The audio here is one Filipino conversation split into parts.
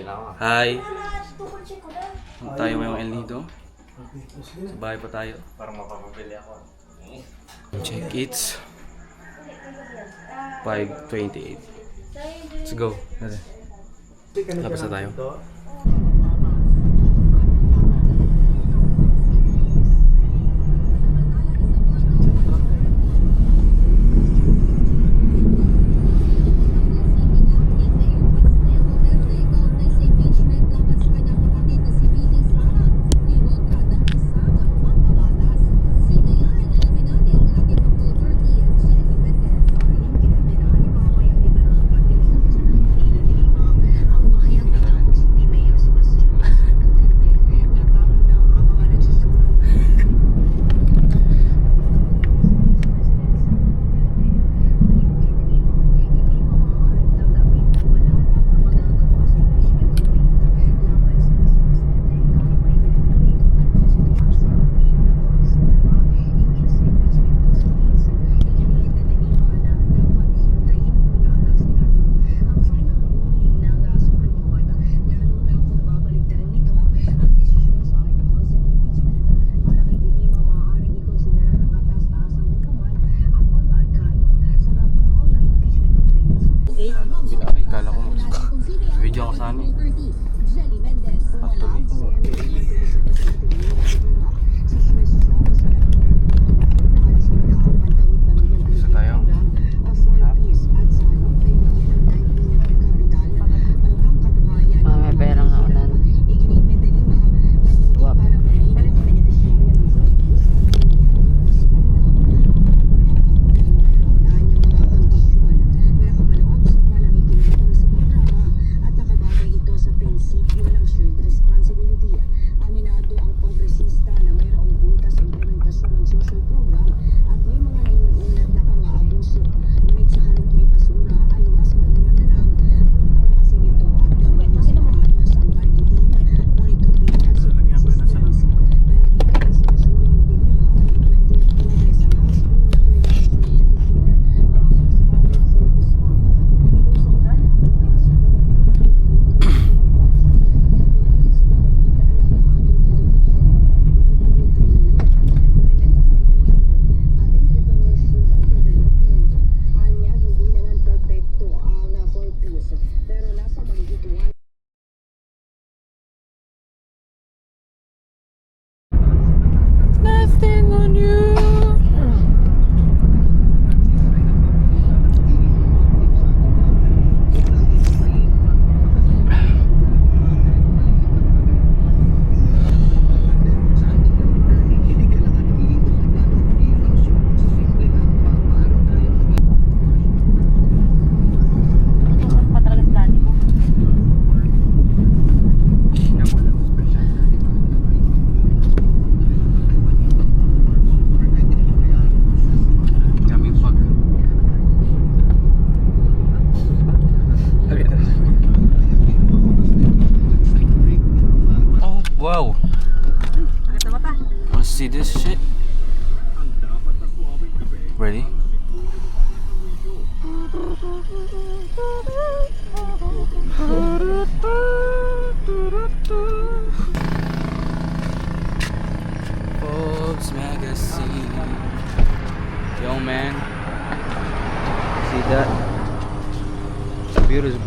Hi! Tayo ngayong El Nido. Sa bahay pa tayo. Parang mapapabili ako. Check it's 5:28. Let's go. Labas na tayo. Kala ko magsuka. Video ako sa amin. Patuloy. Isa tayo. May pera nga unan. Wap. Nothing on you. Wow! Wanna see this shit? Ready? Forbes magazine. Yo man, see that? It's beautiful.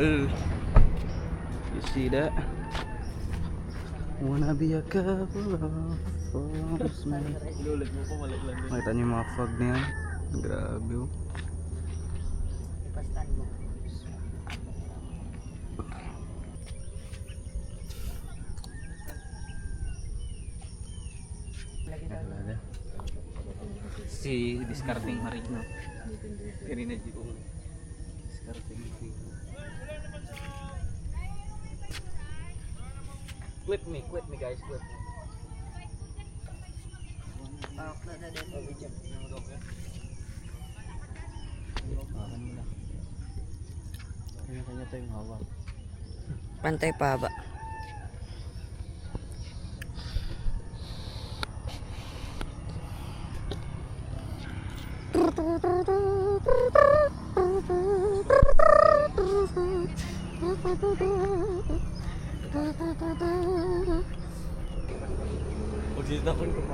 You see that? Wanna be a couple of Forbes man. Makita niyo yung mga fog na yan? Grabe oh. Si discarding harig no. Kini na dito. Discarding harig. Quit me guys, quit me. Kanya-kanya tayong hawak. Pantay pahaba. Magsisita ko yung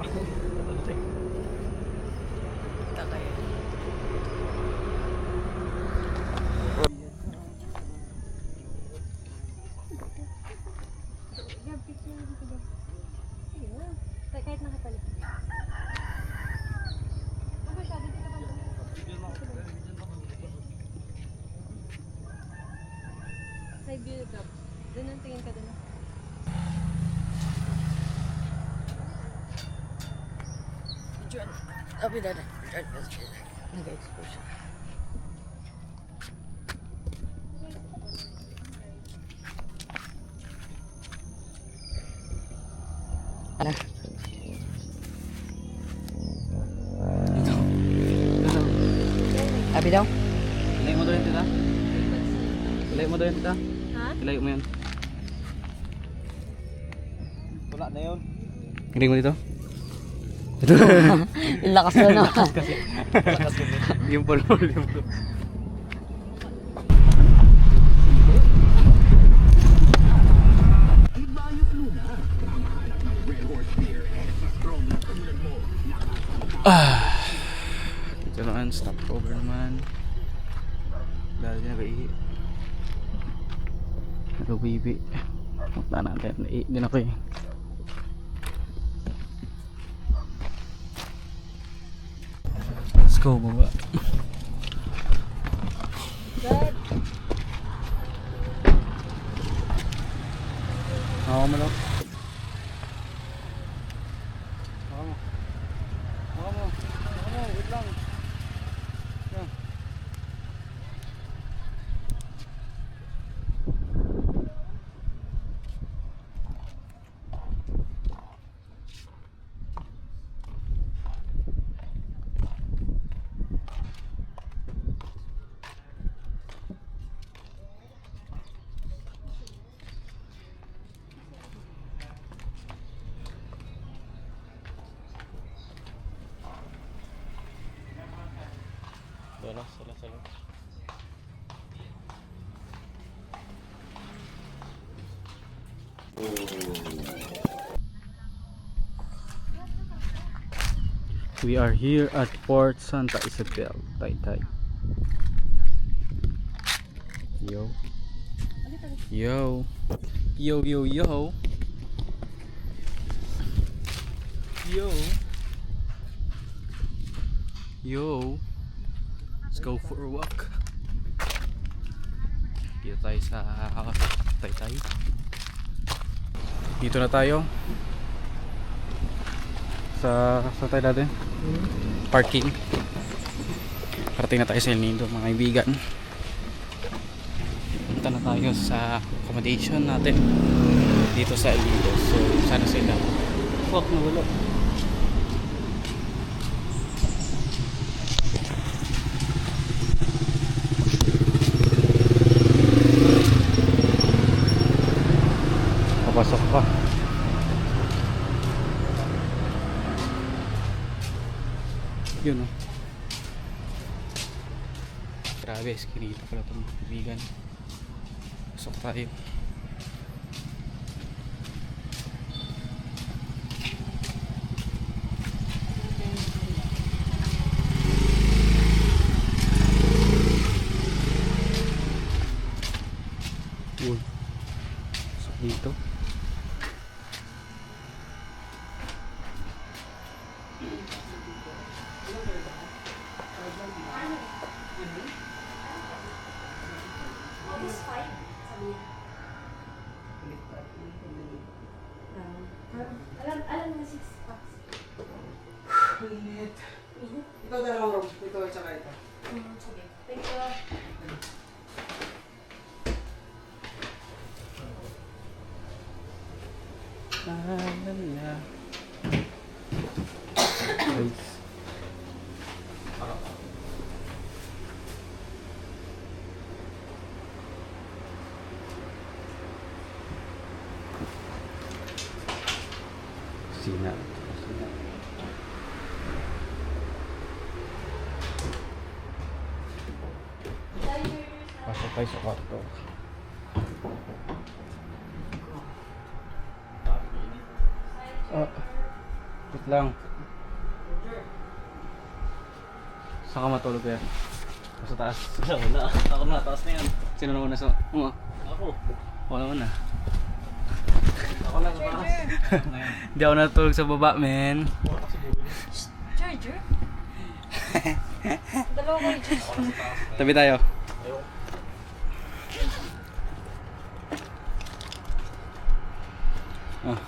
Kahit nakapalit. Side view ka. Doon ang tingin ka doon. Diyan. Abi dada. Nag-expose siya. Ano? Abi daw? Ilay mo doon tita? Ilay mo doon tita? Ha? Ilay mo yan. Wala na yun. Hiling mo dito? Yung lakas na na. Yung pulmol. Ito naman, stop over naman. Dahil din nag-ihi. Nag-ubibi. Punta natin. Naihi din ako eh. Let's go, baba. Good. Ako mo lang. Ako mo. Ako mo. Ako mo. Wait lang. Yan. Doon sila. We are here at Port Santa Isabel, Taytay. Yo. Yo. Yo, yo, yo. Yo. Yo. Let's go for a walk. Dito tayo sa Taytay. Dito na tayo. Sa tayo natin? Parking. Parating na tayo sa El Nido, mga kaibigan. Punta na tayo sa accommodation natin dito sa El Nido. So sana sila. Fuck na wala. Papasok pa. Yun oh. Grabe, eskinita pala itong kaibigan. Pasok tayo. Uy. Pasok dito. Alam mo 6 packs. Init. Ito dalawang room. Ito at saka ito. Sige. Thank you. Guys. Kusina. tayo sa kwarto. Wait lang. Saan ka matulog kaya? Sa taas. Wala. Ako na, taas na yan. Sino na una sa... Ako. Ako na una. Ako na sa taas. Hindi ako natulog sa baba, men. Charger? Dalawa kayo dyan. Tabi tayo. Ah.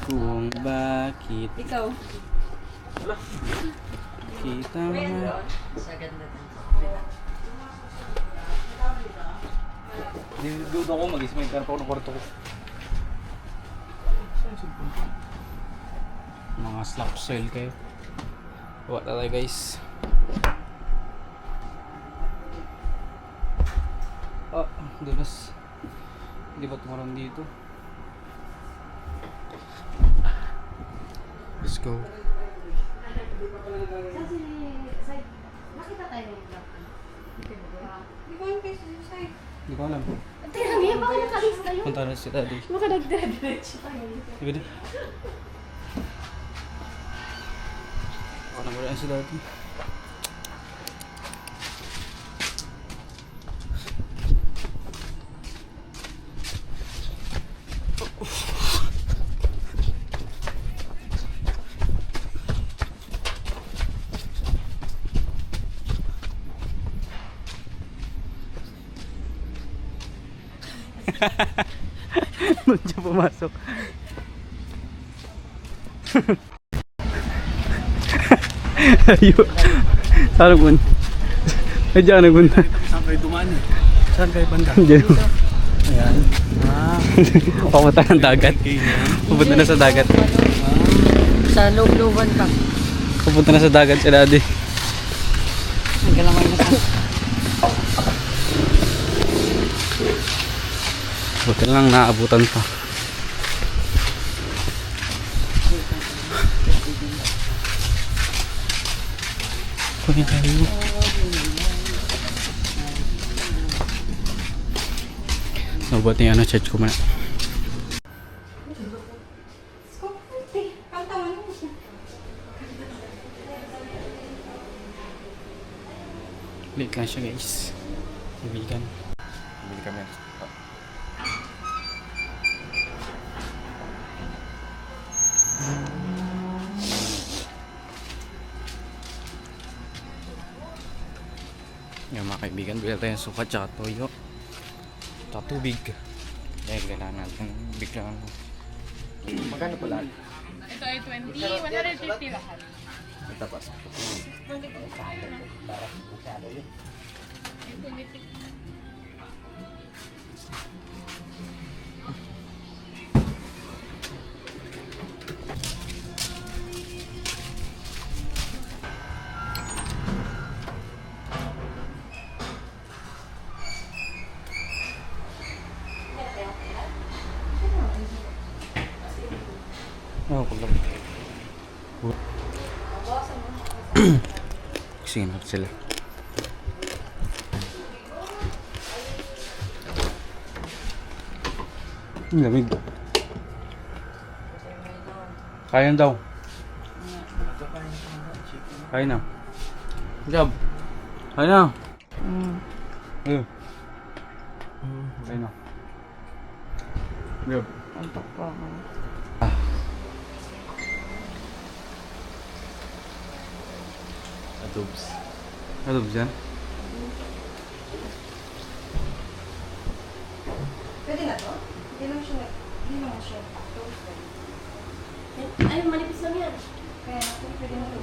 Kung bakit Ikaw. kita mga... Sa ganda ng Dudo ko mag-isip may karpa ko ng kwarto ko. Mga slap soil kayo. Bawa tayo guys. Ah, dulas. Hindi ba tumarang dito? Let's go. Saan si... Side? Nakita tayo ng vlog. Di ba yung face sa side? Hindi ko alam. Tingnan niya, baka nakalis tayo. Punta na si daddy. Baka nagdire-diretso tayo. Sige din. Baka nawala si daddy. Doon siya pumasok. Ayo. Saan nagpunta? Ay, dyan nagpunta. Saan kayo dumaan eh? Saan kayo banda? Dyan. Ayan. Ah. Papunta ng dagat. Pupunta na sa dagat. Sa loob-looban pa. Pupunta na sa dagat si daddy. Nagkalamay na sa... Buti na lang naabutan pa. Kunin tayo. Nabuhat na yung ano, charge ko muna. Late lang siya guys. Ibigan. Bili kami. Yung mga kaibigan, bigla tayo ng suka tsaka toyo tsaka tubig dahil kailangan natin biglang Magkano pala? Ito ay 20, 150 lahat. Tapas. oh, kulang sige na sila lamig kaya daw kaya na job kaya na kaya na job Antok pa ako. Adobs. Adob dyan? Pwede na to? Hindi naman siya. Hindi naman siya. Ay, manipis lang yan. Kaya pwede na to.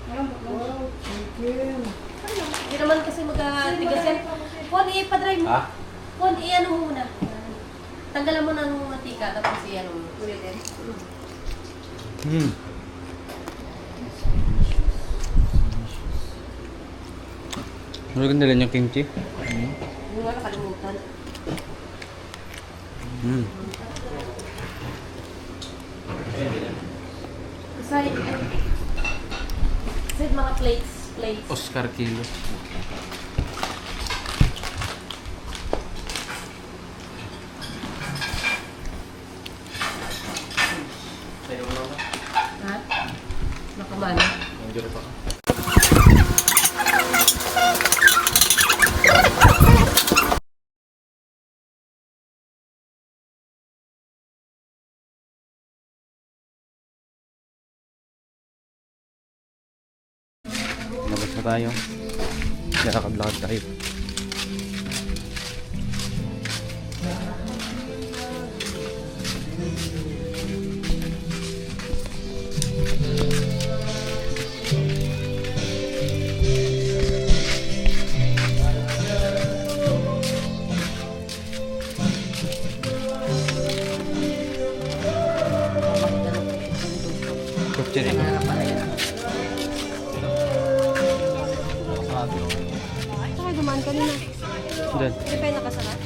Malambot lang siya. Wow, chicken. Hindi naman kasi magtigas yan. Pon, ipadry mo. Ah? Pon, i-ano mo muna. Tanggalan mo ng mantika, tapos i-ano mo. Ulitin. Maganda lang yung kimchi. Yung nga nakalimutan. Kasi mga plates. Place. Oscar Kilo. Ha? Nakamana. Labas na tayo. Lakad-lakad tayo. Kutsin eh. Saka dumaan kanina. Diyan. Di pa yung nakasalat?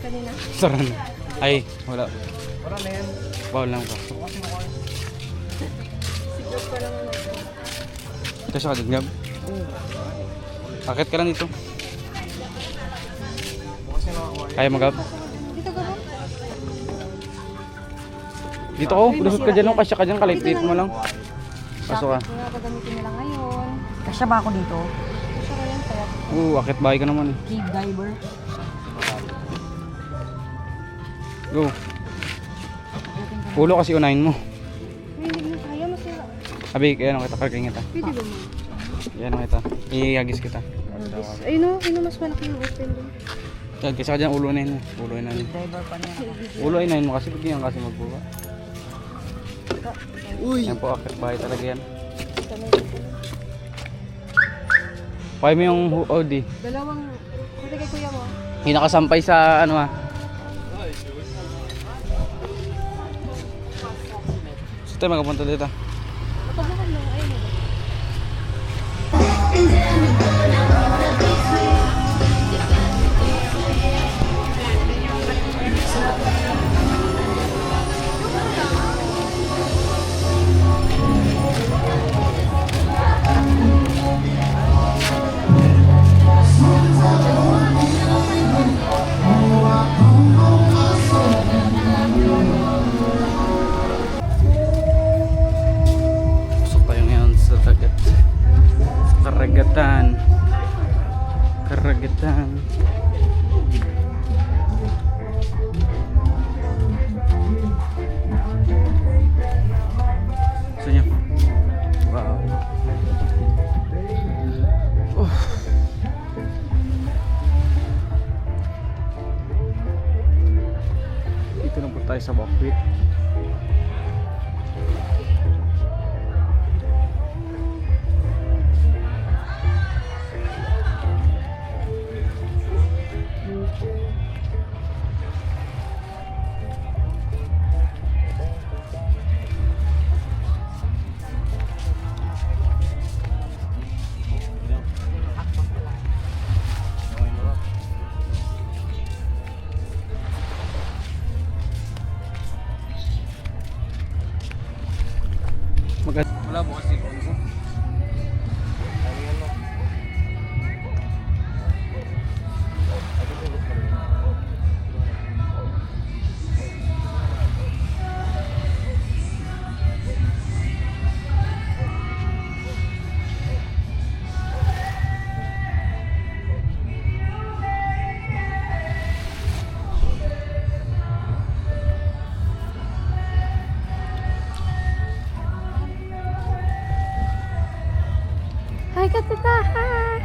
Kanina? Saran. Ay, wala. Bawal lang pa. Sigurd pa lang ano. Ito siya kadagab. Akit ka lang dito. Kaya magab. Dito ka ba? Dito ko, lusot ka dyan, kasya ka dyan, kalit-lit mo lang. Pasok ka. Kaya gagamitin nila ngayon. Kasya ba ako dito? Siya ka yan kaya. Akit bahay ka naman. Cave diver. Go. Ulo kasi unahin mo. May hindi na kaya masira. Abi, kaya kita, karging kita. Pwede ba mo? Yan kita. Iagis kita. Ayun o, yun o, mas malaki yung open doon. Kasi ka dyan, ulo unahin mo. Ulo unahin mo. Diver pa niya. Ulo unahin mo kasi bigyan kasi magbuka. Uy! Yan po, akit bahay talaga yan. Pay mo yung Audi. Dalawang, kasi kay kuya mo. Yung nakasampay sa ano Saan tayo magapunta dito? Napaglakan lang, ayun o. Pasok tayo ngayon sa dagat. Karagatan. Karagatan. Gusto niyo? Wow. Dito na po tayo sa Bukwit. Wala mo kasi konso. Hi, Katita! Hi!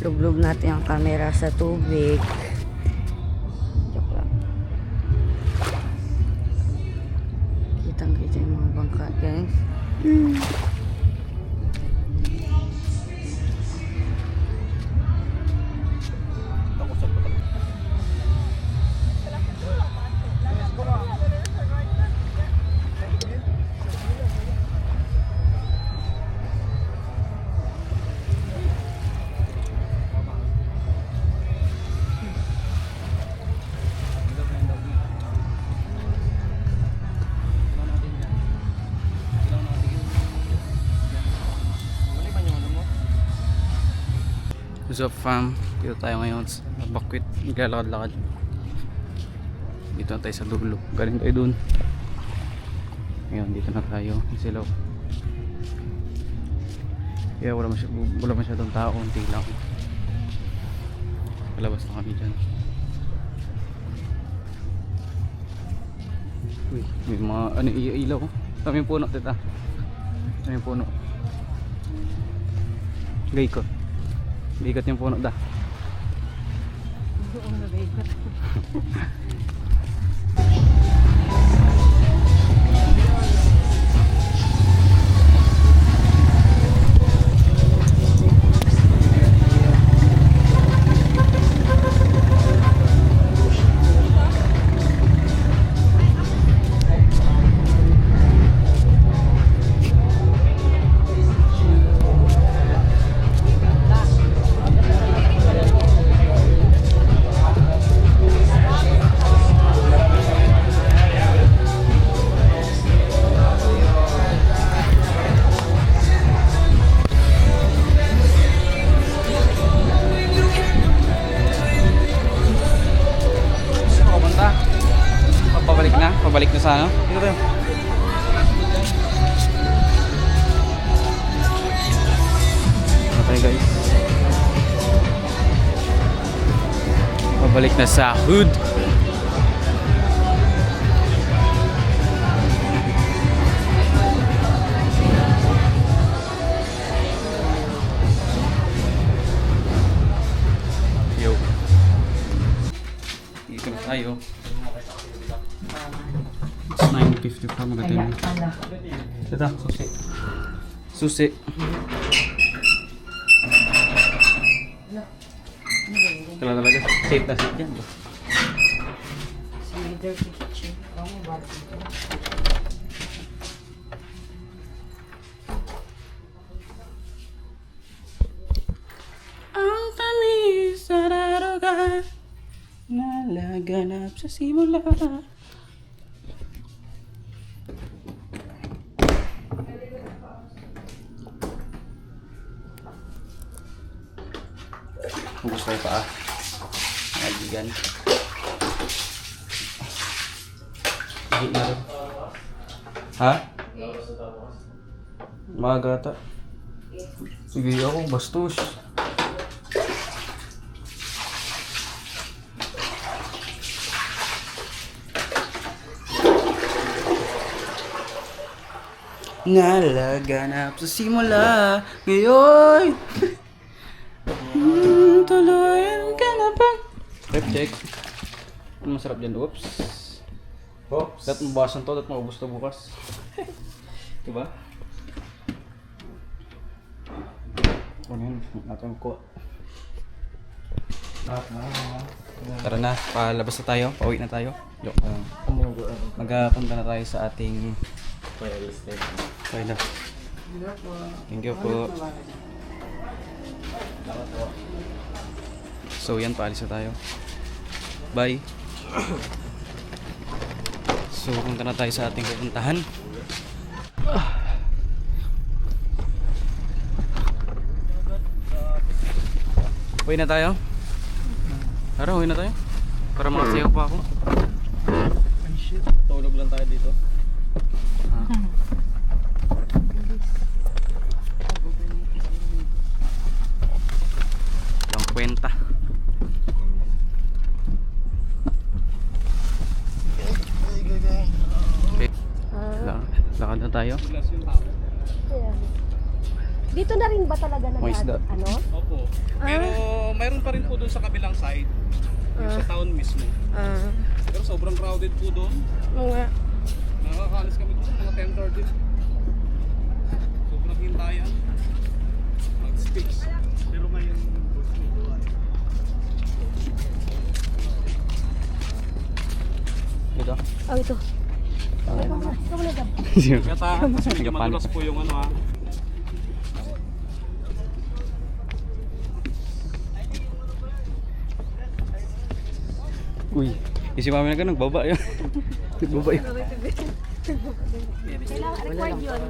Lublob natin ang camera sa tubig. Joke lang. Kitang-kita yung mga bangka, guys. What's up fam? Dito tayo ngayon sa Bakwit. Naglalakad-lakad. Dito na tayo sa dulo. Galing tayo dun. Ngayon dito na tayo. Silaw. Kaya wala masyadong tao. Unti lang. Palabas na kami dyan. Uy, may mga ano ilaw. Kami puno tita. Kami puno. Gay ko. Bigat yung puno da. Pabalik na sa ano? Dito tayo. Okay guys. Pabalik na sa hood. Yo. Dito na tayo. It's 9:50 pa magating. Ito, susi. Susi. Kailan talaga? Safe na safe yan. Si Dirty Kitchen. Kamu ba dito? Ang tamis sa daroga nalaganap sa simula. Gusto ko pa Nagigan. Higit na rin. Ha? Magata. Sige ako, bastos. Nalaganap sa simula ngayon. Tuluyan ka na ba? Rep check. Ano masarap dyan? Oops. Oops. Dapat mabawasan to, dapat maubos to bukas. Diba? Ano yun? Natin ko. Tara na, palabas na tayo. Pauwi na tayo. Magpunta na tayo sa ating toilet. Thank you po. So yan, paalis na tayo. Bye. So punta na tayo sa ating pupuntahan. Uwi na tayo. Tara, uwi na tayo. Para makasayaw pa ako. Ay shit. Tulog lang tayo dito. Yung kwenta. Okay. Lakad na tayo. Dito na rin ba talaga May isda. ano? Opo. Pero mayroon pa rin po doon sa kabilang side. Yung sa town mismo. Pero sobrang crowded po doon. Mga Nakakaalis kami doon mga 10:30. Sobrang hintayan. Mag-space. Pero ngayon Dito. oh, ito. Ikaw na dab. kata medyo madulas po yung ano ha. Uy, si mami na ka nagbaba yun. Nagbaba yun. Kailangan required yun.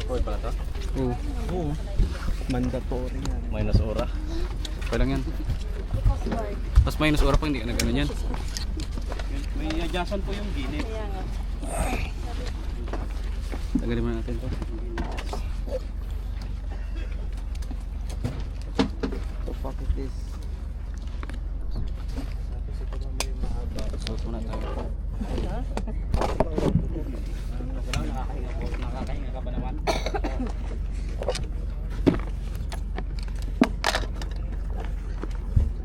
Record pala to? Oo. Oo. Mandatory yan. Minus ora. Pa lang yan. Tapos minus oras pa hindi ka na ganun yan. May adjustan po yung gilid. Tagalin mo natin to. The fuck is this? Suot muna tayo. Nakakahinga ka ba naman?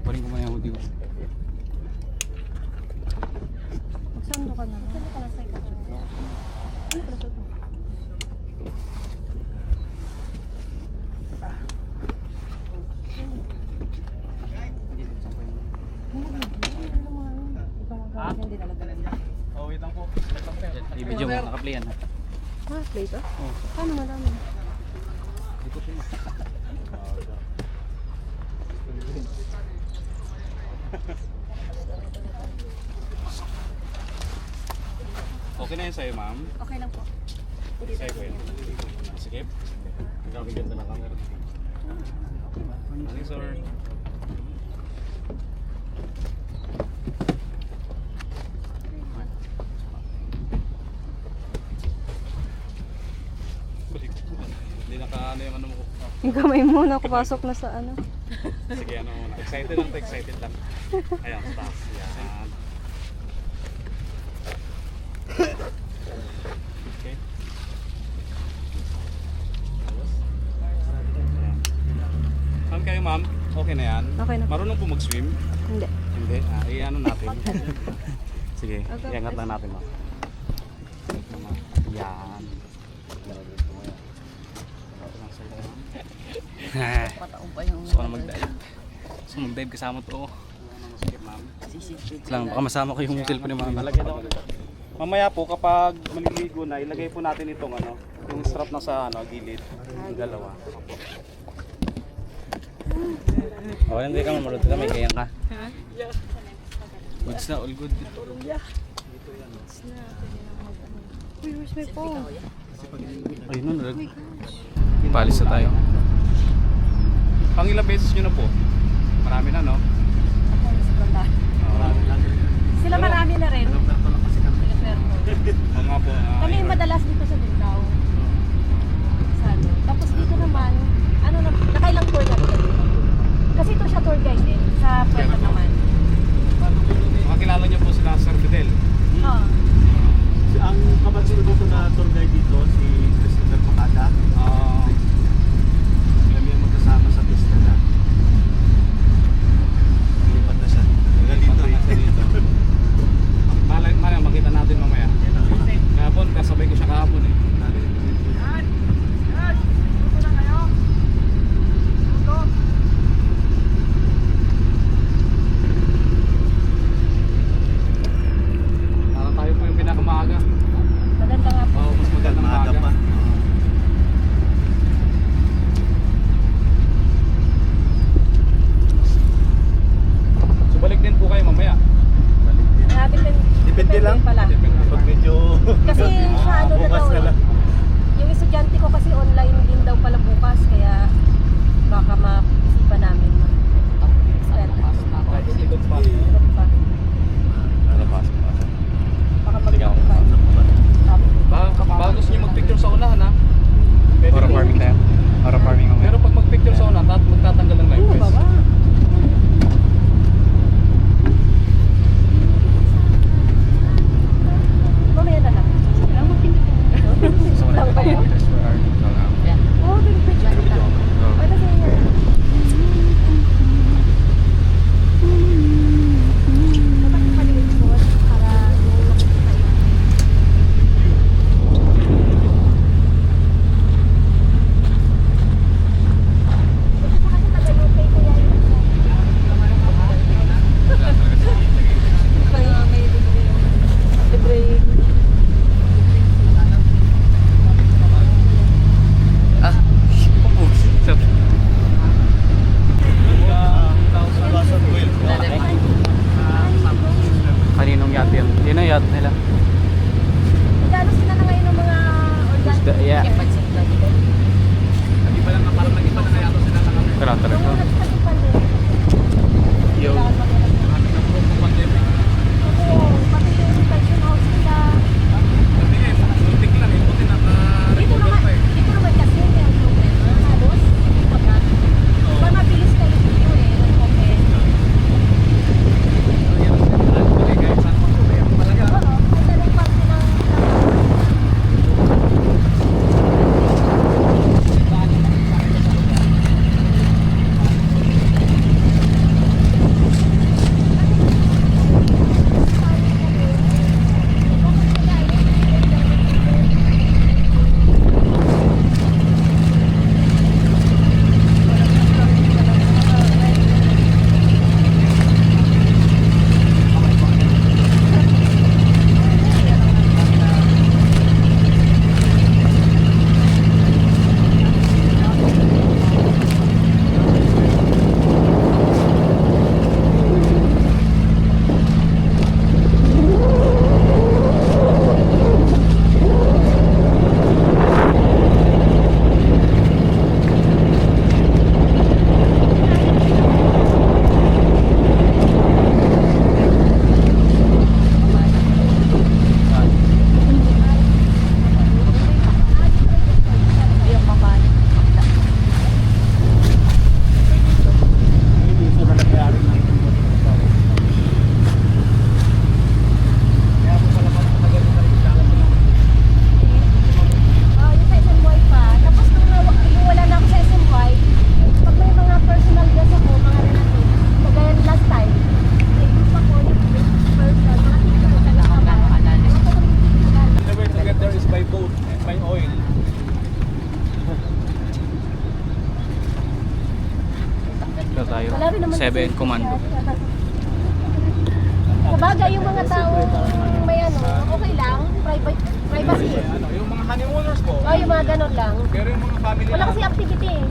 Paling ko muna yung hoodie ko. Magsando ka na. Magsando ka na sa ikaw. Ano pala ito? Oh, wait lang po. I-video mo, naka-play yan ha. Ah, play to? Oo. Paano madami? Okay na yun sa'yo, ma'am? Okay lang po. Sa'yo po yun. Sige. Grabe ganda ng camera. Ano, sir? Hindi naka ano yung ano mo. Yung kamay mo nakapasok na sa ano. Sige, ano muna. Excited lang to, excited lang. Ayan, stop. Yan. Okay. Ayan. Saan kayo, ma'am? Okay na yan? Okay na. Marunong po mag-swim? Hindi. Hindi. I-ano natin. Sige, Okay. iangat lang natin, ma'am. Yan. Gusto ko na mag-dive. Gusto ko mag-dive kasama to. Lang, baka masama ko yung cellphone ni mama. Nalagyan ako dito. Mamaya po kapag maliligo na, ilagay po natin itong ano, yung strap na sa ano, gilid. Yung dalawa. Oh, hindi ka mamarunod ka, may kayang ka. Goods na, all good. Uy, where's my phone? Ayun na, nalag. Palis na tayo. Pang ilang beses nyo na po? Marami na, no? Marami na. Sila marami na rin. Oo nga po. Kami yung madalas dito sa Bintao. Sa ano. Tapos dito naman, ano na, nakailang tour na rin. Kasi ito siya tour guide din, sa Puerto naman. Makakilala nyo po sila Sir Fidel. Oo. Ang kapatid ko na tour guide dito, si Christopher Pacada. Kami yung magkasama sa pista na. Lipat na siya. Dito. Malay makita natin mamaya. Kahapon, kasabay ko siya kahapon eh. Dito tayo. Wala rin naman 7 Commando. Sabagay yung mga tao may ano, okay lang, privacy. Yung mga honeymooners po, Oh, yung mga ganon lang. pero yung mga family Wala kasi activity eh.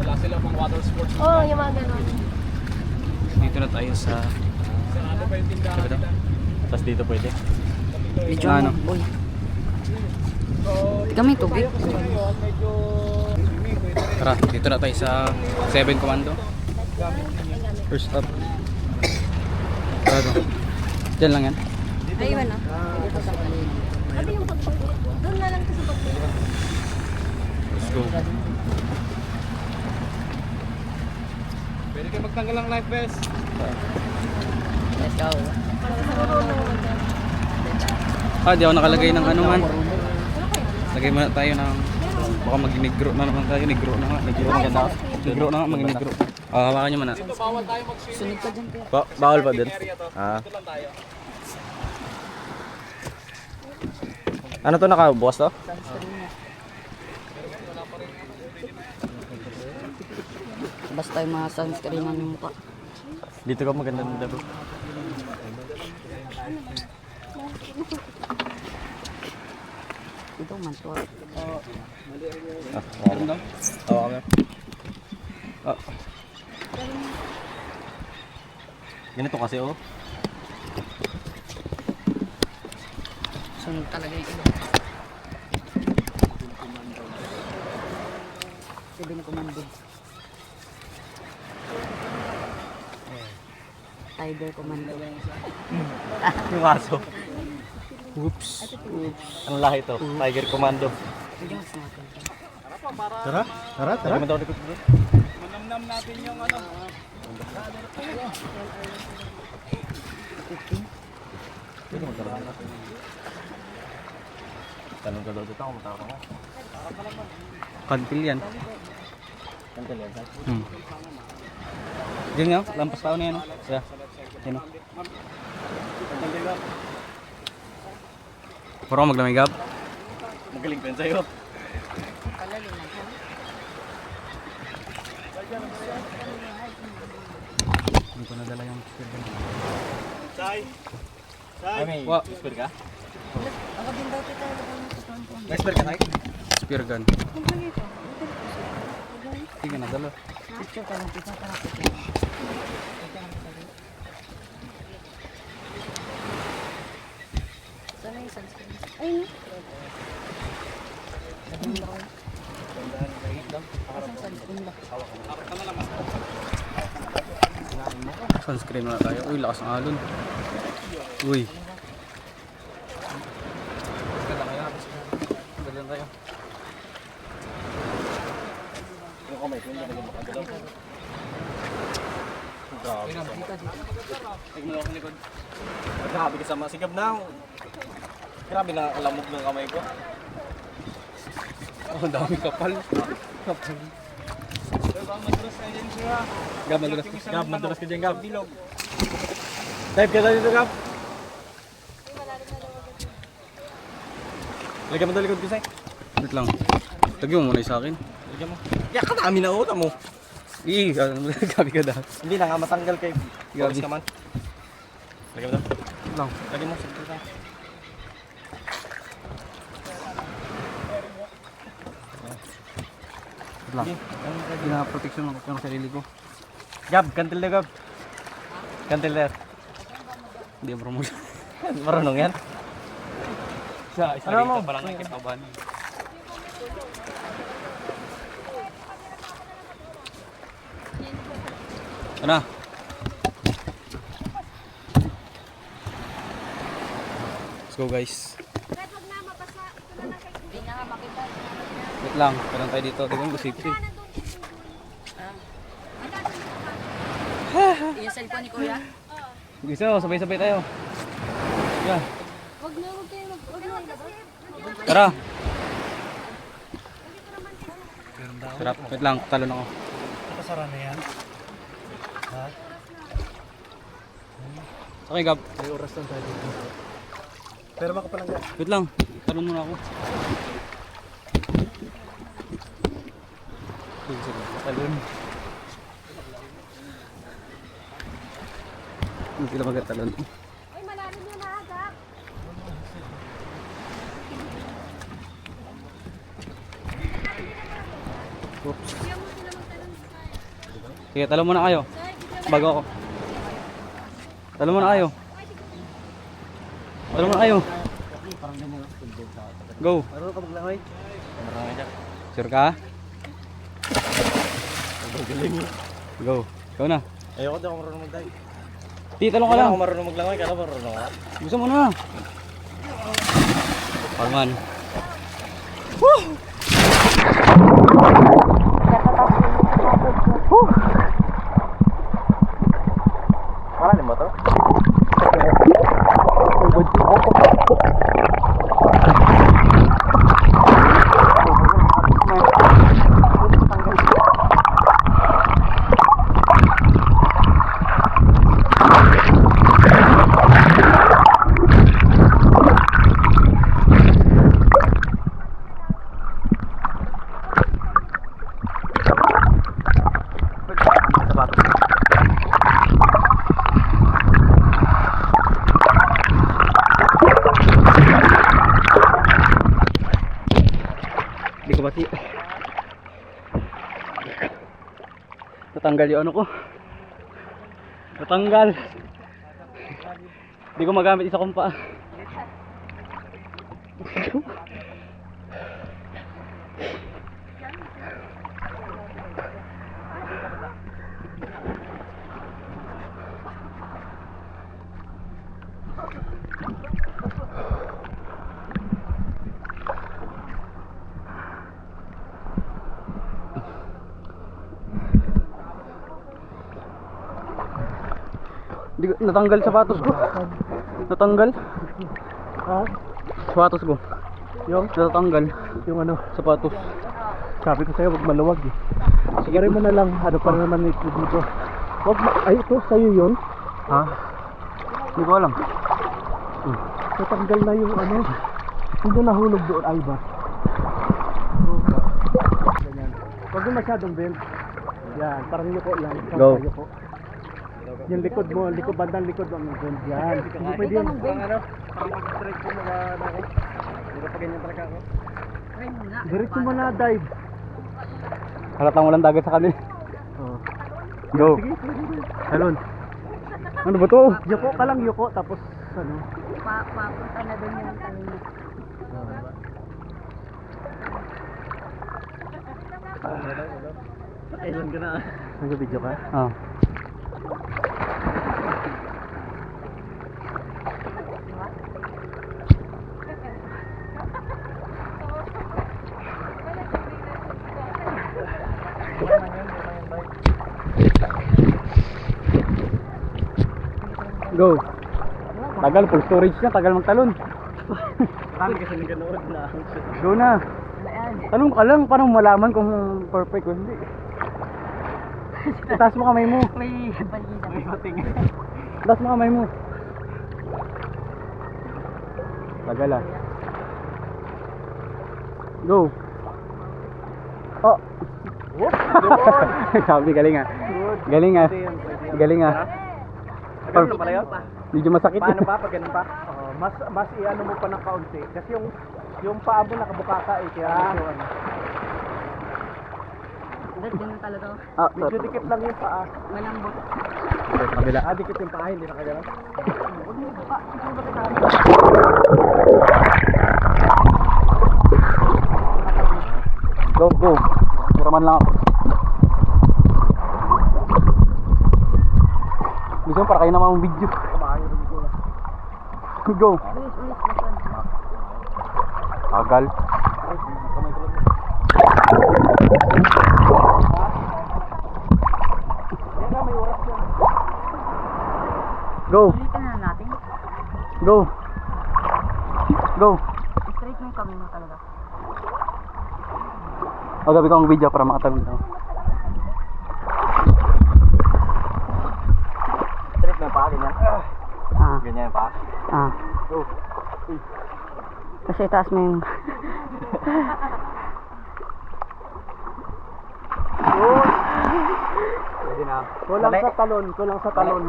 wala sila pang water sports. Oh, yung mga ganon. Dito na tayo sa Ano pa yung tindahan sabi nila? Tapos dito pwede. Medyo Ano? Uy. Kami tubig. Tara, dito na tayo sa 7 Commando. First stop. Tara, dyan lang yan. Ay, iwan na. Sabi yung pagpapit, doon na lang kasi pagpapit. Let's go. Pwede kayo magtanggal ng life vest. Let's go. Di ako nakalagay ng ano man. Lagay muna tayo ng baka mag-negro na naman tayo. Negro na nga. Negro na ganda. Negro na nga, mag-negro. Hawakan nyo muna. Bawal tayo Sunod ka dyan, Pero. Bawal pa din. area to. Ah. Dito lang tayo. Ano to nakabukas to? Basta yung mga sunscreen ng mukha. Dito ka maganda ng dabo. Ito man to. Meron daw? Oo, kami. Ganito kasi oh. Sunod talaga yung iba. 7 Commando. Tiger Commando. Yung aso. Oops. Ang lahi to? Tiger Commando. Hindi mas natin. Tara, tara, tara. Lagyan mo daw likod bro. Manamnam natin yung ano. Pwede mo tara. Tanong ka daw dito ako matawag ka. Kantil yan. Kantil yan. Diyan nga, lampas tao na yan. Yeah. Yan o. Puro ka maglamay gab. Magaling pa yun sa'yo. Hindi ko nadala yung spear gun. Sai! Sai! May Wa. spear ka? Ako din daw kita. May spear ka, Sai? Spear gun. Hindi ka nadala. Picture ka lang. Picture ka lang. Sana yung sunscreen. Ayun. Sunscreen muna tayo. Uy, lakas ng alon. Uy. Galan tayo. Yung kamay ko, yung nalagyan mo kagalaw. Grabe. Tignan mo ako likod. Grabe ka sa masigab na. Grabe na alamog ng kamay ko. Oh, ang dami kapal. Kapal. Gab, madulas ka. Gab, madulas ka dyan, Gab. Type ka na dito, Gab. Lagyan mo daw likod ko, Sai. Wait lang. Lagyan mo muna yung sa akin. Lagyan mo. Kaya ka namin na uta mo. Ih, gabi ka daw. Hindi na nga matanggal kay Gabi. Boris ka man. Lagyan mo daw. Wait lang. Lagyan mo. Sige ka. Wait lang. Gina-protection ako ng sarili ko. Gab, kantil na, Gab. Kantil na. Hindi ako promotion. Marunong yan. Ano mo? Parang nakipaban. Ano? Let's go guys. Wait lang, parang tayo dito. Tignan mo safety. Yung cellphone ni Kuya? Gusto, sabay-sabay tayo. Yeah. Wag na, wag kayo Tara. Sarap. Wait lang, talon ako. Nakasara na yan. Ha? Okay, Gab. May oras lang tayo dito. Pero baka palang Gab. Wait lang, talon muna ako. Talon. Hindi sila magkatalon. Ay, malalim yan ha, Jack. Oops. Sige, talon muna kayo. Bago ako. Talon muna kayo. Talon muna kayo. Go. Marunong ka maglangoy? Marunong ka. Sure ka? Galing. Go. Ikaw na. Ayoko di ako marunong mag-dive. Di, talon ka Kala lang. ako marunong maglangoy, kala marunong ka. Gusto mo na. Parman. Malalim ba to? Hindi ko pati. Natanggal yung ano ko. Natanggal. Hindi ko magamit isa kong paa. Di, natanggal sapatos ko. Natanggal. Ha? Sapatos ko. Yung? Natanggal. Yung ano? Sapatos. Sabi ko sa'yo, wag maluwag eh. Sige rin mo na lang, ano pa naman ito dito. Ay, ito, sa'yo yun? Ha? Hindi ko alam. Natanggal na yung ano. Hindi nahulog doon, ay ba? Ganyan. Huwag mo masyadong bend. Yan, parang yuko lang. Go. Yuko. Yung likod mo, bandang likod mo, bend yan. Hindi pwede yan. Parang mag-strike ko mga ako. Hindi pa ganyan talaga ako. Diretso mo na, dive. Halatang walang dagat sa kanil. Oh. Go. Sige, sige. Talon. Ano ba to? Yuko ka lang, yuko. Tapos, ano. Papunta na doon yung talon. Kailan ka na? Nag-video ka? Ah. Go. Tagal, full storage na, tagal magtalon. Marami kasi hindi ganoon na. Go na. Talon ka lang, paano malaman kung perfect o hindi? Itaas mo kamay mo. May balina. May bating. Itaas mo kamay mo. Tagal ah. Go. Oh. Sabi, galing ah. Galing ah. Galing ah. Ganun na pala yun? Medyo masakit. Paano pa? Pag ganun pa? Mas iano mo pa ng kaunti. Kasi yung paa mo nakabukaka eh. Kaya medyo ano. Ganun talaga. Ah, Medyo dikit lang yung paa. Malambot. sa kabila. Dikit yung paa, hindi nakagalaw. Go, go. Tiraman lang ako. Gusto mo para kayo naman ang video. Go. Agal. Go. Ulitin na natin. Go. Go. Straight mo yung kami mo talaga. Magabi ko ang video para makatabi ako. Straight na pa, ganyan. Ah. Ganyan pa. Ah. Go. Kasi taas mo yung... Pwede na. Kulang sa talon, kulang sa talon.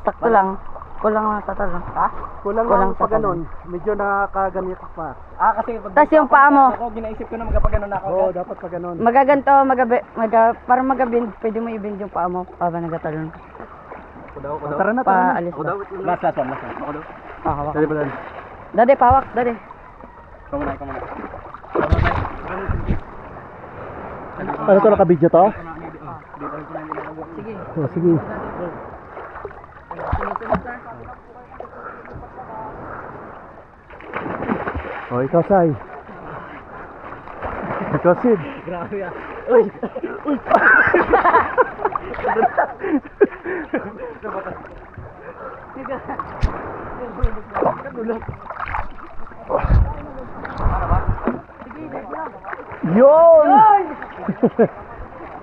sakto lang. Kulang lang sa talon. Ha? Kulang Kulang lang sa pa ganun. Medyo nakakaganito pa. Kasi Tas yung paa mo. Ako, ginaisip ko na magpapaganon ako. Oo, dapat pa ganun. Magaganto, para magabind, pwede mo i-bend yung paa mo habang nagatalon. Tara na, tara na. Paalis ba? Last one. Ako daw. Hawak. Dali ba dali? Dade, pawak, dade. Ikaw muna. Ano to, nakabidyo to? Sige. Oh, sige. Oh, ikaw, Sai. Ikaw, Sid. Grabe ah. Yun!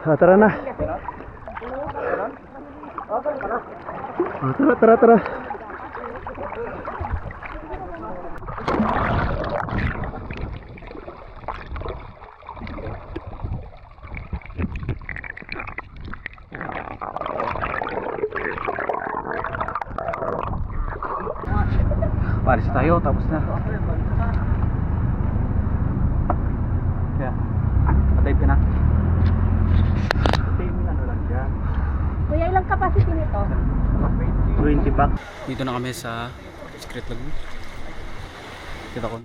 Tara na. Tara. Palis tayo, tapos na. Kaya, patay ka na. Kuya, ilang capacity nito? 20 pack. Dito na kami sa Secret Lagoon. Kita ko.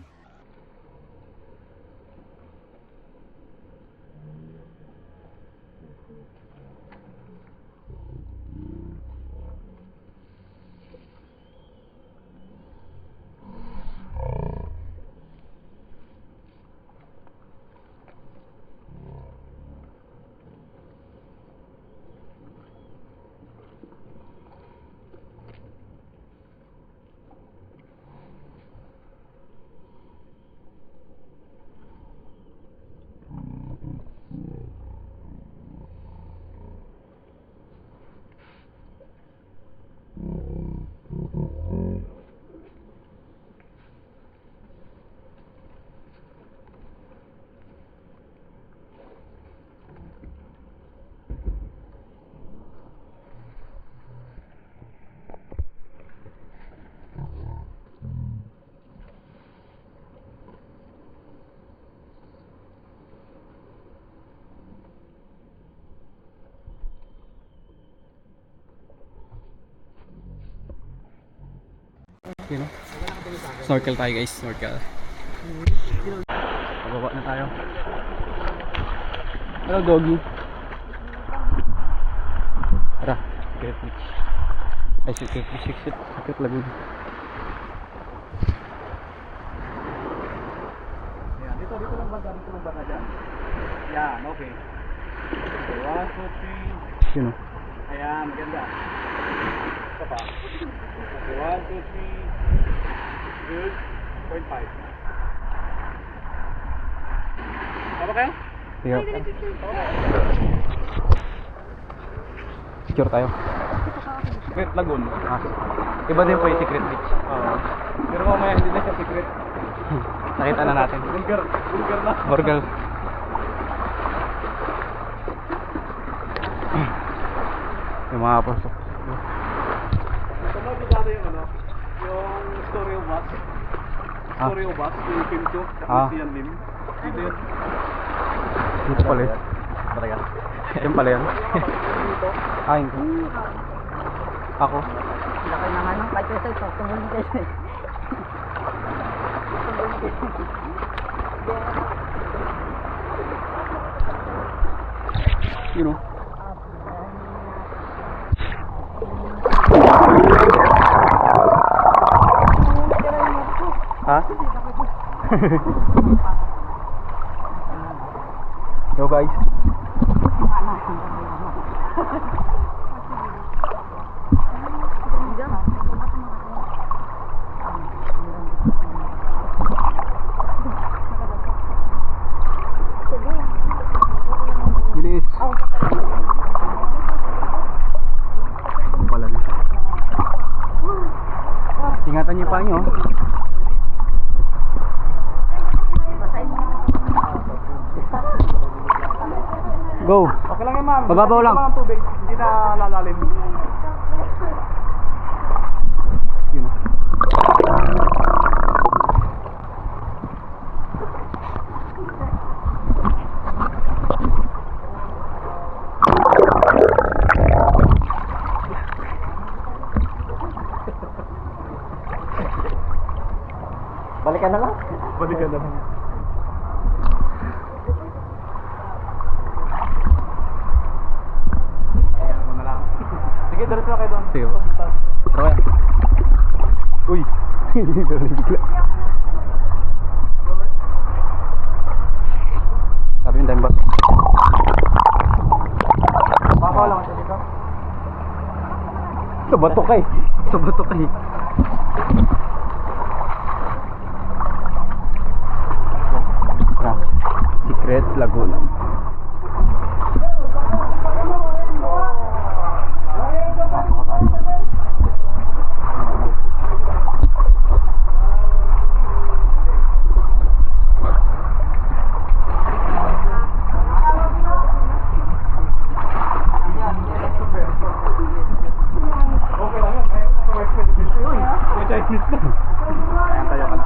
You know? Snorkel tayo guys, snorkel. Pababa na tayo. Hello doggy. Tara, Secret Beach. Ay, Secret Lagoon. Ayan, dito lang banda dyan. Yan, okay. So, 1, 2, 3. You know? Ayan, maganda. Ito pa. Okay, 1, 2, 3. Good. 0.5. Tama kayo? Yeah. Picture tayo. Secret Lagoon. Iba din po yung Secret Beach. Pero mamaya hindi na siya secret. Nakita na natin. Vulgar na. Burgal. Yung mga pasok. Tumawag dati yung ano, yung Story of Us. Story of Us, yung Kim Cho, si Yan Lim. Dito yun. Dito pala yun. Talaga. Yung pala yun. Hindi. Ako? Laki na nga nung kahit sa ito. Tumulong kayo. You know? Ha? Yo guys. Bilis. Pala na. Ingatan niyo pa niyo. Go. Okay lang yan, ma'am. Mababaw lang. Wala tubig, hindi na lalalim. Balikan na lang. Balikan na lang. Ayan mo na lang. Sige, dalas na kayo doon. Sige. Okay. Uy. Bigla. Sabi yung time ba? Baka lang siya dito. Sa bato kay. Sa bato kay. Secret Laguna. Chinese na. Ayan tayo ka na.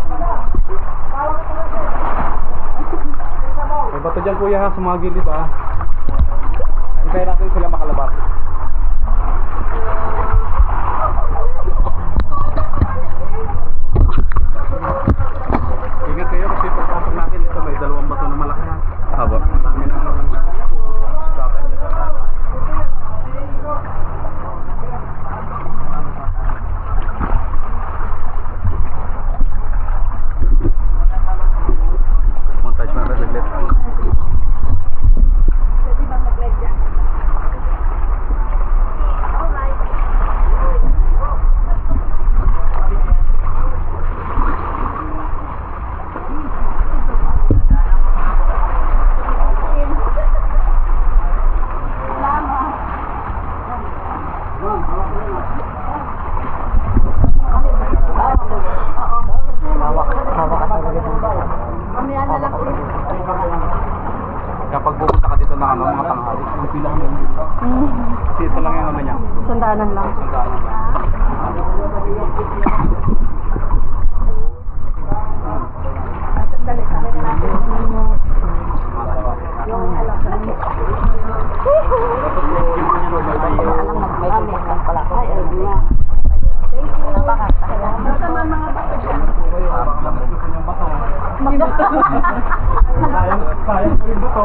May bato dyan kuya ha, sa mga gilid ha. Hintayin natin sila makalabas. Ingat kayo kasi pagpasok natin ito may dalawang bato na malaki ha. Haba. Ang dami ng sugatan. Montage mo na saglit. Kapag pupunta ka dito ng ano, mga tanghali, yung pila ka lang. Kasi isa lang yung ano niya. Sandaanan lang. Sandaan lang. Sayang ko yung buto.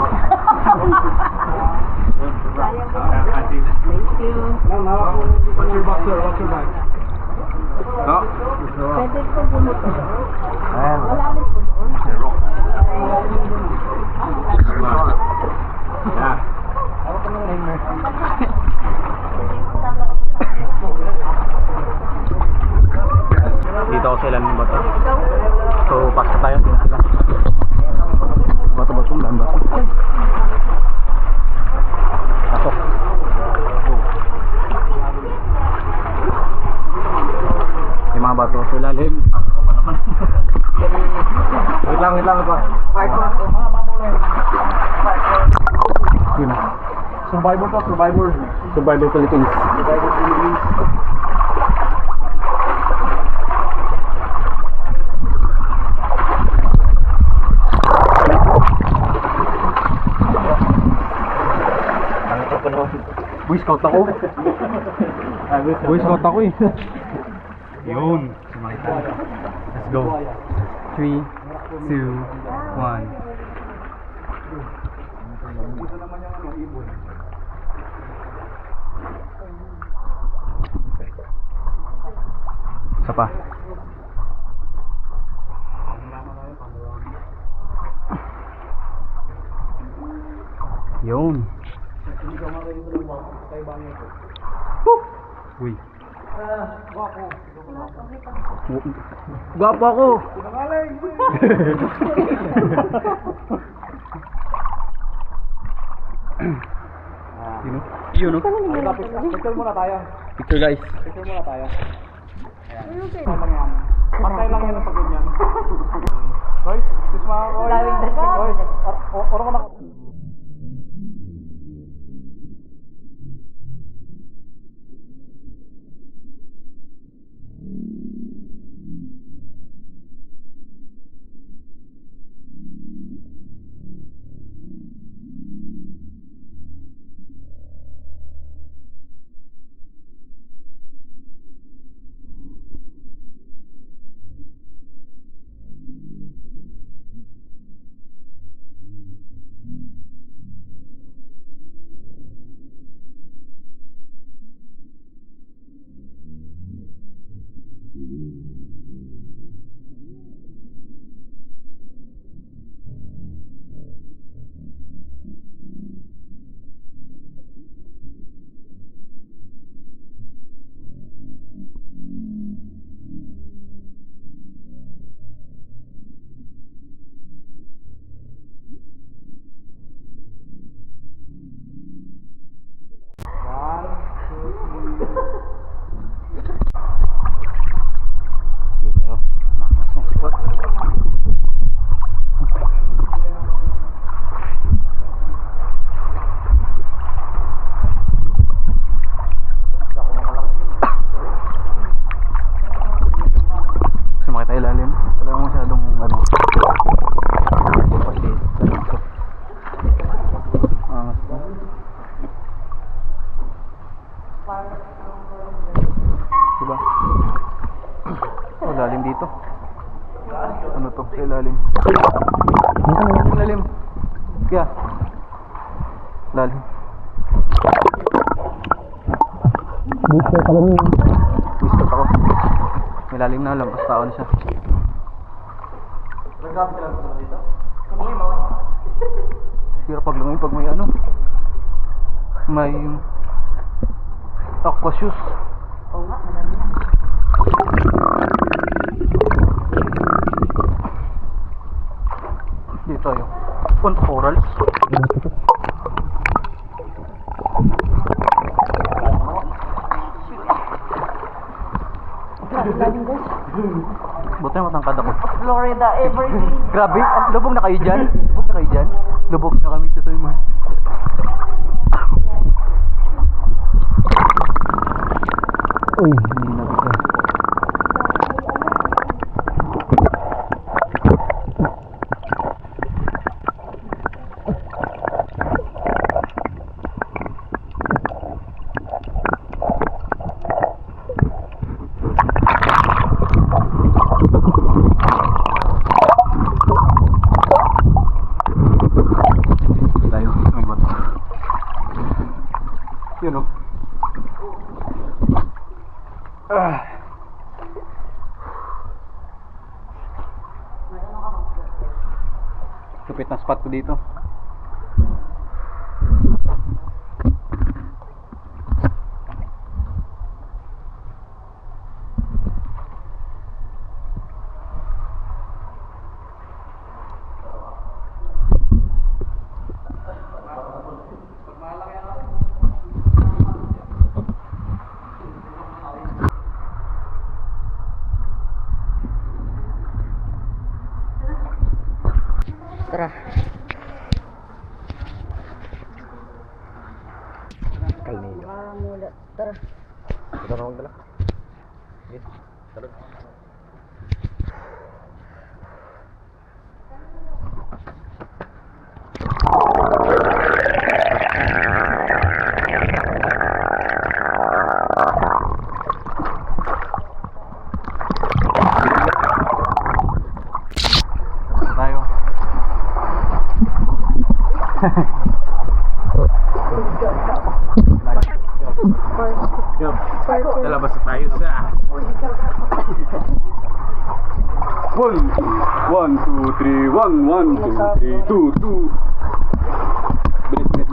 Thank you. Ma'am, hawak mo. What's your bag, sir? What's your bag? So, Pwede ko bumuto. ayan. Wala rin po doon. Yeah. Hawak ko ng timer. Dito ako sa ilan ng bato. So, pasok tayo. Sino sila? Bato-bato. Daan bato. Pasok. Yung mga bato sa ilalim. Wait lang. Sino? Survivor to, Survivor. Survivor Philippines. Survivor Philippines. Boy Scout ako. Boy Scout ako eh. Yun. Let's go. 3, 2, 1. Dito naman yung ano, ibon. Isa pa. Yun. Uy. Gwapo ako. Sino? Yun no? Picture muna tayo. Picture guys. Picture muna tayo. Ayan. Pantay lang yan sa ganyan. Hoy, excuse mga koy. Hoy, oro ko na. Diba? Oh, lalim dito. Ano to? Sa ilalim. Lalim. Kaya. Lalim. Dito ako. May lalim na lang. Basta on siya. Pero pag lumay, pag may ano, may aqua shoes. Oo nga, madami yan. Dito tayo. Punta corals. Buti na matangkad ako. Florida everyday. Grabe, lubog na kayo dyan. Lubog na kayo dyan. Lubog na kami sa Simon. Uy, hindi na ito. Tayo, may bato. Yun o. Lupit na spot ko dito. Tara. Kalmilo. Mula. Tara. Ito na magdala. Yes. Talog. Tayo. Lalabas na tayo sa... One, two, three, one, two, three, two. Bilis.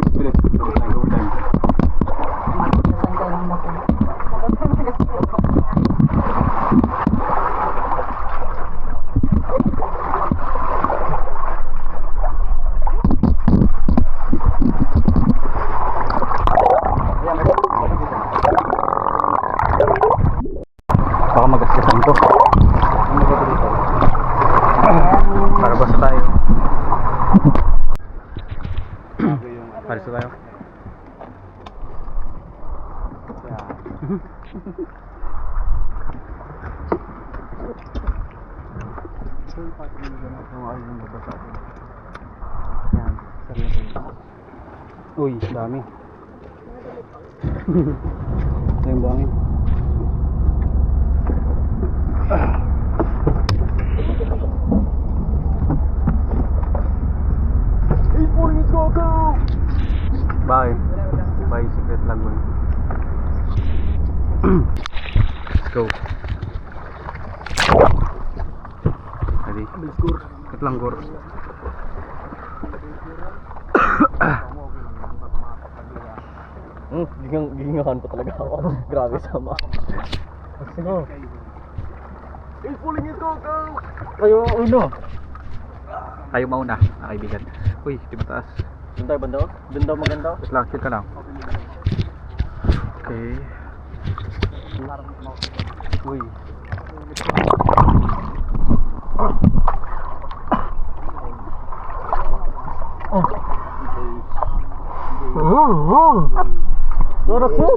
Go time. Baka magasgasan to. Para basta tayo. Paris na tayo. Uy, dami. Ito yung buhangin. Bye. Bye, Secret Lagoon. Let's go. Ready? Secret Langgor. Gigingahan pa talaga ako. Grabe sama. Sige. It's pulling it, go! Kayo uno. Tayo mauna, kaibigan. Uy, di ba taas? Doon tayo banda? Doon daw maganda? Just lang, chill ka lang. Okay. Uy. What is it?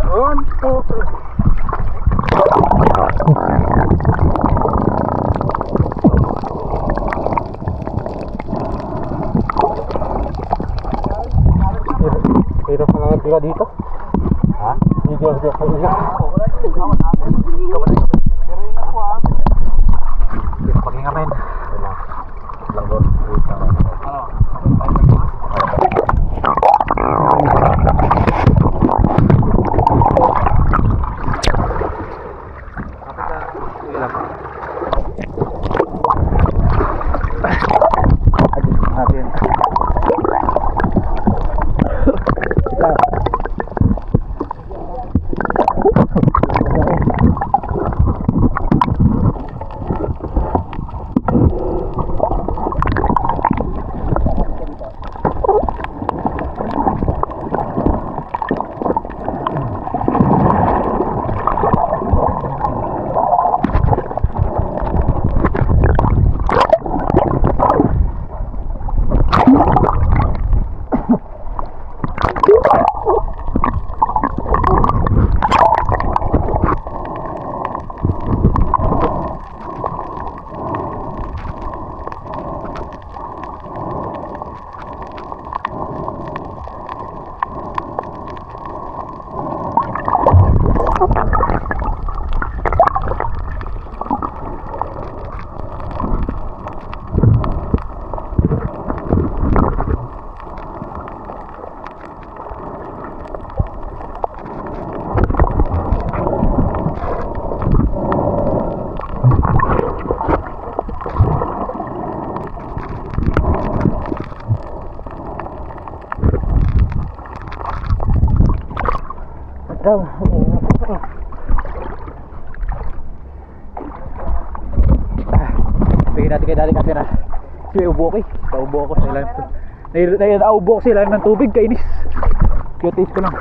1, 2, 3. Hirap na nga tira dito. Ha? Video. Pag-ingamin. Lang. Bigyan natin kay Daddy Kapira. Si ubo ko eh. Naubo ako sa ilalim. Naubo ko sa ilalim ng tubig. Kainis. Kaya taste ko lang.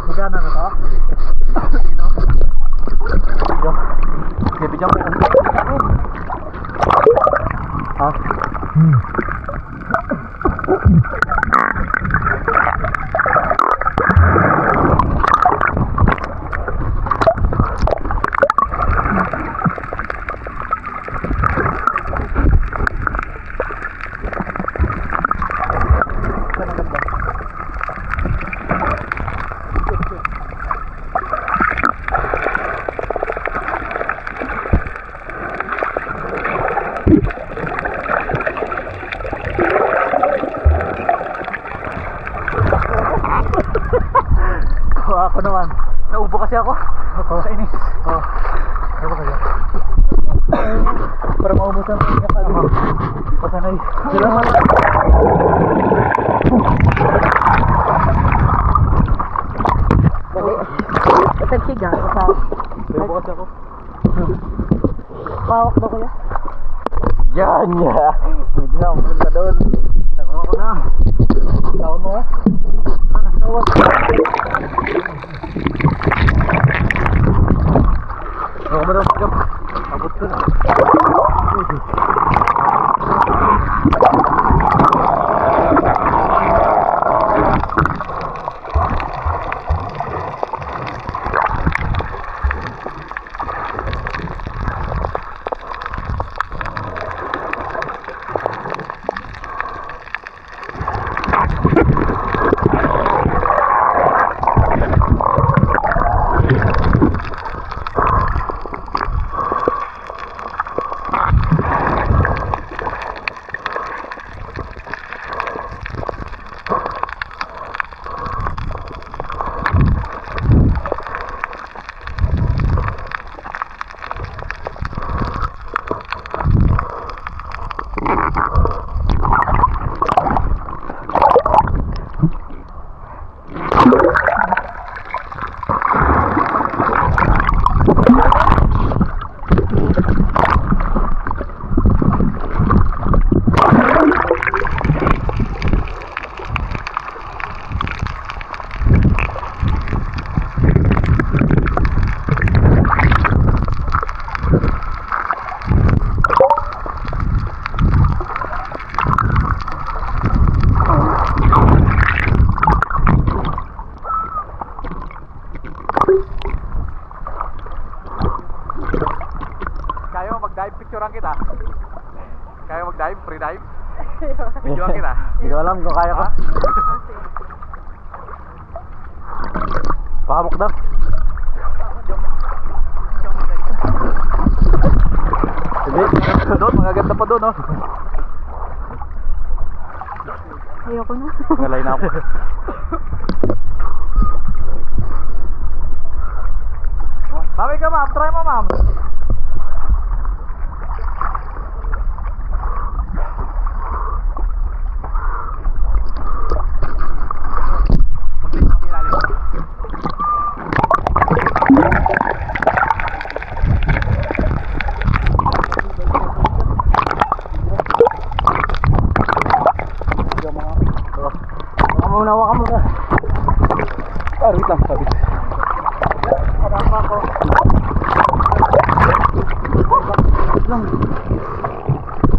Magana na to? Video mo. Ha? Ako naman. Naubo kasi ako. Kainis. Oo. Ano ba kaya? Para maubos ang pinakalo. Pasanay. Salamat. Tagsiga sa Naubo kasi ako. bawak ba kuya? Yan ya. Hindi na pumunta doon. Nakuha ko na. Tawag mo ah. Tawag. Ako mo daw magkap. Abot ko na. picturean kita. Kaya mag-dive? Free dive? Videoan kita. Hindi ko alam kung kaya ko. Pakamok daw. Hindi. Doon, mga ganda pa doon, oh. Ayoko na. Ngalay na ako. Sabi ka, ma'am. Try mo, ma'am. Baka muna, waka muna. Ah, wait lang, sabi.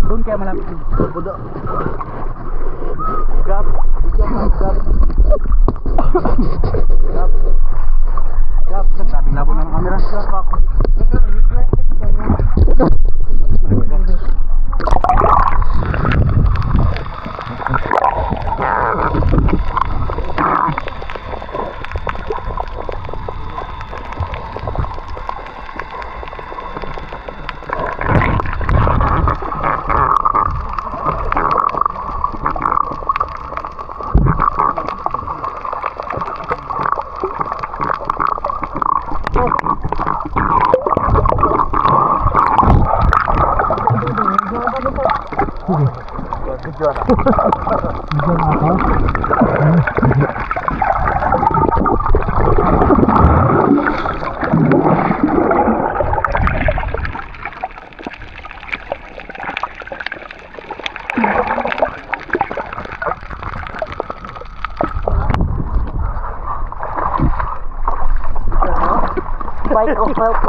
Doon kaya malapit din. Budo. Grab. Grab. Grab, sabing labo ng camera. Bike off help.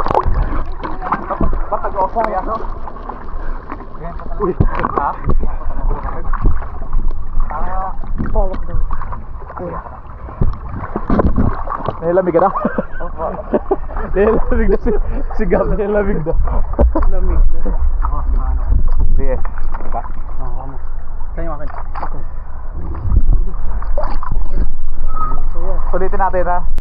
Ba't nag-off mo yan, no? Uy, ha? Pawak daw. Nilamig ka na? Nilamig na si Gab. Nilamig na. Lamig na. Sige. Diba? Tayo akin. Ulitin natin, ha?